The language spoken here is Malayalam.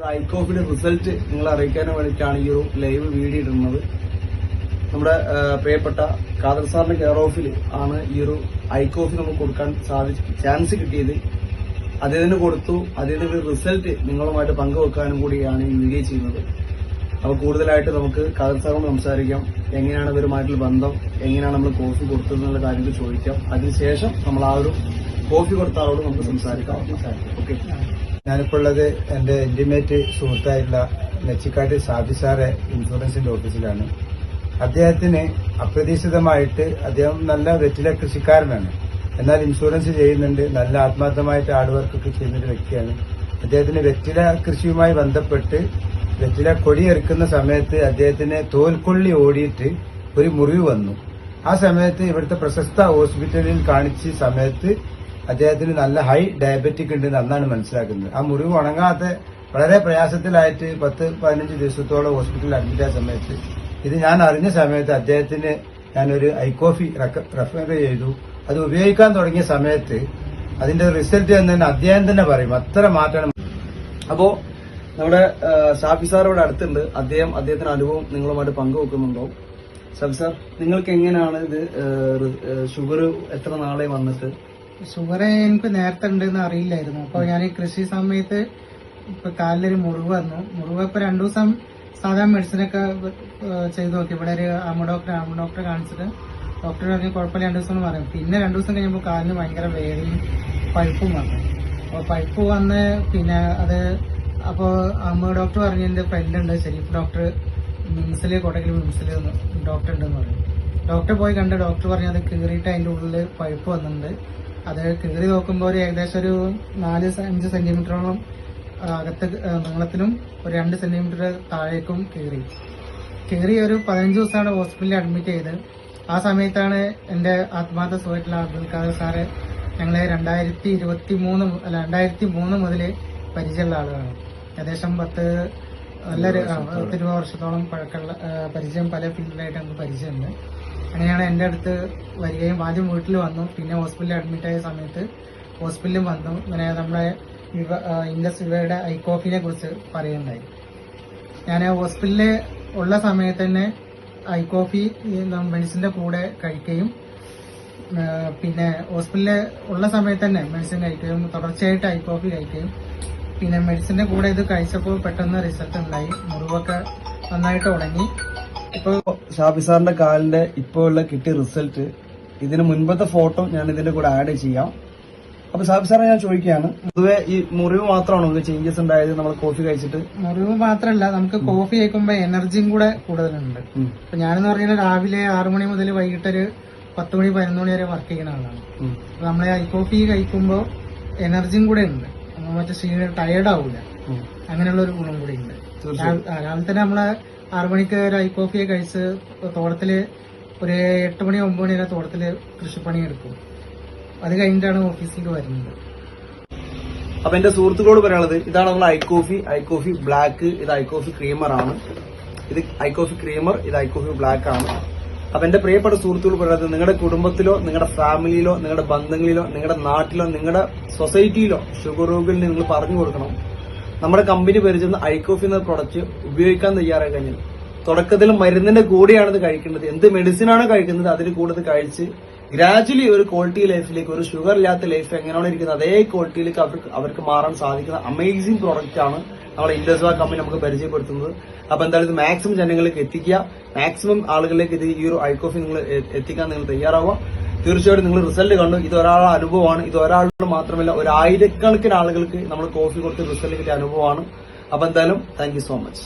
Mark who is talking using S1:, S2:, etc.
S1: ഐക്കോഫിയുടെ റിസൾട്ട് നിങ്ങളെ അറിയിക്കാൻ വേണ്ടിയിട്ടാണ് ഈ ഒരു ലൈവ് വീഡിയോ ഇടുന്നത്. നമ്മുടെ പ്രിയപ്പെട്ട ഖാദർ സാറിന്റെ കെയർ ഓഫിൽ ആണ് ഈ ഒരു ഐക്കോഫി നമുക്ക് കൊടുക്കാൻ ചാൻസ് കിട്ടിയത്. അദ്ദേഹത്തിന് കൊടുത്തു. അദ്ദേഹത്തിന്റെ റിസൾട്ട് നിങ്ങളുമായിട്ട് പങ്കുവെക്കാനും കൂടിയാണ് ഈ വീഡിയോ ചെയ്യുന്നത്. അപ്പോൾ കൂടുതലായിട്ട് നമുക്ക് ഖാദർ സാറിനോട് സംസാരിക്കാം. എങ്ങനെയാണ് ഇവരുമായിട്ടുള്ള ബന്ധം, എങ്ങനെയാണ് നമ്മൾ കോഫി കൊടുത്തതെന്നുള്ള കാര്യങ്ങൾ ചോദിക്കാം. അതിനുശേഷം നമ്മൾ ആ ഒരു കോഫി കൊടുത്ത ആളോട് നമുക്ക് സംസാരിക്കാം. ഓക്കെ,
S2: ഞാനിപ്പോൾ ഉള്ളത് എന്റെ ഇന്റിമേറ്റ് സുഹൃത്തായിട്ടുള്ള നെച്ചിക്കാട്ട് സാബി സാറെ ഇൻഷുറൻസിന്റെ ഓഫീസിലാണ്. അദ്ദേഹത്തിന് അപ്രതീക്ഷിതമായിട്ട് അദ്ദേഹം നല്ല വെറ്റില കൃഷിക്കാരനാണ്, എന്നാൽ ഇൻഷുറൻസ് ചെയ്യുന്നുണ്ട്. നല്ല ആത്മാർത്ഥമായിട്ട് ഹാർഡ് വർക്കൊക്കെ ചെയ്യുന്നൊരു വ്യക്തിയാണ്. അദ്ദേഹത്തിന് വെറ്റില കൃഷിയുമായി ബന്ധപ്പെട്ട് വെറ്റില കൊടിയെറുക്കുന്ന സമയത്ത് അദ്ദേഹത്തിന് തോൽക്കൊള്ളി ഓടിയിട്ട് ഒരു മുറിവ് വന്നു. ആ സമയത്ത് ഇവിടുത്തെ പ്രശസ്ത ഹോസ്പിറ്റലിൽ കാണിച്ച സമയത്ത് അദ്ദേഹത്തിന് നല്ല ഹൈ ഡയബറ്റിക് ഉണ്ടെന്ന് അന്നാണ് മനസ്സിലാക്കുന്നത്. ആ മുറിവ് ഉണങ്ങാത്ത വളരെ പ്രയാസത്തിലായിട്ട് 10-15 ദിവസത്തോളം ഹോസ്പിറ്റലിൽ അഡ്മിറ്റ് ആയ സമയത്ത് ഇത് ഞാൻ അറിഞ്ഞ സമയത്ത് അദ്ദേഹത്തിന് ഞാനൊരു ഐക്കോഫി റെഫർ ചെയ്തു. അത് ഉപയോഗിക്കാൻ തുടങ്ങിയ സമയത്ത് അതിന്റെ റിസൾട്ട് എന്ന് അദ്ദേഹം തന്നെ പറയും, അത്ര മാറ്റണം.
S1: അപ്പോ നമ്മുടെ ഷാഫി സാർ ഇവിടെ അടുത്തുണ്ട്. അദ്ദേഹത്തിന്റെ അനുഭവം നിങ്ങളുമായിട്ട് പങ്കുവെക്കുന്നുണ്ടോ? ഷാഫി സാർ, നിങ്ങൾക്ക് എങ്ങനെയാണ് ഇത് ഷുഗർ എത്ര നാളെ വന്നിട്ട്?
S3: ഷുഗർ എനിക്ക് നേരത്തെ ഉണ്ടെന്ന് അറിയില്ലായിരുന്നു. അപ്പൊ ഞാൻ കൃഷി സമയത്ത് ഇപ്പൊ കാലിലൊരു മുറിവ് വന്നു. മുറിവ് ഇപ്പൊ 2 ദിവസം സാധാരണ മെഡിസിനൊക്കെ ചെയ്തു നോക്കി. ഇവിടെ ഒരു ആമ ഡോക്ടറെ കാണിച്ചിട്ട് ഡോക്ടർ പറഞ്ഞ് കുഴപ്പമില്ല 2 ദിവസം പറയും. പിന്നെ 2 ദിവസം കഴിഞ്ഞപ്പോൾ കാലിന് ഭയങ്കര വേദനയും പഴുപ്പും വന്നു. അപ്പൊ പഴുപ്പ് വന്ന് പിന്നെ അത് അപ്പോൾ ആമ ഡോക്ടർ പറഞ്ഞു എന്റെ ഫ്രണ്ട് ഉണ്ട് ഷെരീഫ് ഡോക്ടർ കോട്ടക്കൽ മിംസിൽ ഡോക്ടർ ഉണ്ടെന്ന് പറഞ്ഞു. ഡോക്ടർ പോയി കണ്ട് ഡോക്ടർ പറഞ്ഞു അത് കീറിയിട്ട് അതിന്റെ ഉള്ളിൽ പഴുപ്പ് വന്നിട്ടുണ്ട്. അത് കീറി നോക്കുമ്പോൾ ഏകദേശം ഒരു 4-5 സെന്റിമീറ്ററോളം അകത്ത് നീളത്തിലും ഒരു 2 സെന്റിമീറ്റർ താഴേക്കും കീറി ഒരു 15 ദിവസമാണ് ഹോസ്പിറ്റലിൽ അഡ്മിറ്റ് ചെയ്ത്. ആ സമയത്താണ് എന്റെ ആത്മാർത്ഥ സുഹൃത്തുള്ള അബ്ദുൽ ഖാദർ സാറ് ഞങ്ങളെ 2003 മുതൽ പരിചയമുള്ള ആളുകളാണ്. ഏകദേശം 20 വർഷത്തോളം പഴക്കമുള്ള പരിചയം, പല ഫീൽഡിലായിട്ട് നമുക്ക് പരിചയമുണ്ട്. അങ്ങനെയാണ് എന്റെ അടുത്ത് വരികയും ആദ്യം വീട്ടിൽ വന്നു. പിന്നെ ഹോസ്പിറ്റലിൽ അഡ്മിറ്റ് ആയ സമയത്ത് ഹോസ്പിറ്റലിലും വന്നു. ഇങ്ങനെ നമ്മുടെ ഇൻഡസ് വിവയുടെ ഐക്കോഫിനെ കുറിച്ച് പറയുണ്ടായി. ഞാൻ ഹോസ്പിറ്റലിൽ ഉള്ള സമയത്ത് തന്നെ ഐക്കോഫി മെഡിസിന്റെ കൂടെ കഴിക്കുകയും പിന്നെ ഹോസ്പിറ്റലിൽ ഉള്ള സമയത്ത് തന്നെ മെഡിസിൻ കഴിക്കുകയും തുടർച്ചയായിട്ട് ഐക്കോഫി കഴിക്കുകയും പിന്നെ മെഡിസിന്റെ കൂടെ ഇത് കഴിച്ചപ്പോൾ പെട്ടെന്ന് റിസൾട്ട് ഉണ്ടായി. മുറിവൊക്കെ നന്നായിട്ട് ഉണങ്ങി.
S1: ഇപ്പൊ ഷാഫി സാറിന്റെ കാലിന്റെ ഇപ്പോൾ ഉള്ള കിട്ടിയ റിസൾട്ട്, ഇതിന് മുൻപത്തെ ഫോട്ടോ ഞാൻ ഇതിന്റെ കൂടെ ആഡ് ചെയ്യാം. അപ്പൊ ഷാഫി സാറെ ഞാൻ ചോദിക്കുകയാണ്, പൊതുവെ ഈ മുറിവ് മാത്രമാണോ ചേഞ്ചസ് ഉണ്ടായത് നമ്മൾ കോഫി കഴിച്ചിട്ട്?
S3: മുറിവ് മാത്രമല്ല, നമുക്ക് കോഫി കഴിക്കുമ്പോ എനർജിയും കൂടെ കൂടുതലുണ്ട്. ഇപ്പൊ ഞാനെന്ന് പറഞ്ഞാൽ രാവിലെ 6 മണി മുതൽ വൈകിട്ട് ഒരു 10 മണി 11 മണി വരെ വർക്ക് ചെയ്യുന്ന ആളാണ്. അപ്പൊ നമ്മളെ ഐ കോഫി കഴിക്കുമ്പോ എനർജിയും കൂടെ ഉണ്ട്. മറ്റേ ക്ഷീണം ടയേർഡ് ആവൂല, അങ്ങനെയുള്ള ഒരു ഗുണം കൂടെ ഉണ്ട്. രാവിലെ തന്നെ നമ്മളെ 6 മണിക്ക് ഒരു ഐ കോഫിയെ കഴിച്ച് തോട്ടത്തില് ഒരു 8 മണി 9 മണി വരെ തോട്ടത്തില് കൃഷിപ്പണി എടുക്കും. അത് കഴിഞ്ഞിട്ടാണ് ഓഫീസിലേക്ക് വരുന്നത്.
S1: അപ്പൊ എന്റെ സുഹൃത്തുക്കളോട് പറയാനുള്ളത് ഇതാണ് നമ്മൾ ഐക്കോഫി ബ്ലാക്ക്, ഇത് ഐക്കോഫി ക്രീമർ ആണ്. ഇത് ഐക്കോഫി ക്രീമർ, ഇത് ഐക്കോഫി ബ്ലാക്ക് ആണ്. അപ്പൊ എന്റെ പ്രിയപ്പെട്ട സുഹൃത്തുക്കൾ പറയുന്നത്, നിങ്ങളുടെ കുടുംബത്തിലോ നിങ്ങളുടെ ഫാമിലിയിലോ നിങ്ങളുടെ ബന്ധങ്ങളിലോ നിങ്ങളുടെ നാട്ടിലോ നിങ്ങളുടെ സൊസൈറ്റിയിലോ ഷുഗർ രോഗികളിൽ നിങ്ങൾ പറഞ്ഞു കൊടുക്കണം, നമ്മുടെ കമ്പനി പരിചയം ഐക്കോഫി എന്ന പ്രൊഡക്റ്റ് ഉപയോഗിക്കാൻ തയ്യാറായി കഴിഞ്ഞാൽ തുടക്കത്തിൽ മരുന്നിന്റെ കൂടെയാണ് ഇത് കഴിക്കേണ്ടത്. എന്ത് മെഡിസിനാണ് കഴിക്കുന്നത് അതിൽ കൂടുതൽ കഴിച്ച് ഗ്രാജുവലി ഒരു ക്വാളിറ്റി ലൈഫിലേക്ക്, ഒരു ഷുഗർ ഇല്ലാത്ത ലൈഫ് എങ്ങനെയാണ് ഇരിക്കുന്നത് അതേ ക്വാളിറ്റിയിലേക്ക് അവർക്ക് മാറാൻ സാധിക്കുന്ന അമേസിംഗ് പ്രോഡക്റ്റ് ആണ് നമ്മുടെ ഇൻഡസ്വാ കമ്പനി നമുക്ക് പരിചയപ്പെടുത്തുന്നത്. അപ്പൊ എന്തായാലും ഇത് മാക്സിമം ജനങ്ങളിലേക്ക് എത്തിക്കുക, മാക്സിമം ആളുകളിലേക്ക് ഇത് ഈ ഒരു ഐക്കോഫി നിങ്ങൾ എത്തിക്കാൻ നിങ്ങൾ തയ്യാറാവുക. തീർച്ചയായിട്ടും നിങ്ങൾ റിസൾട്ട് കണ്ടു. ഇത് ഒരാളുടെ അനുഭവമാണ്. ഇത് ഒരാളുടെ മാത്രമല്ല, 1000 കണക്കിന് ആളുകൾക്ക് നമ്മൾ കോഫി കൊടുത്ത് റിസൾട്ട് കിട്ടിയ അനുഭവമാണ്. അപ്പൊ എന്തായാലും താങ്ക് യു സോ മച്ച്.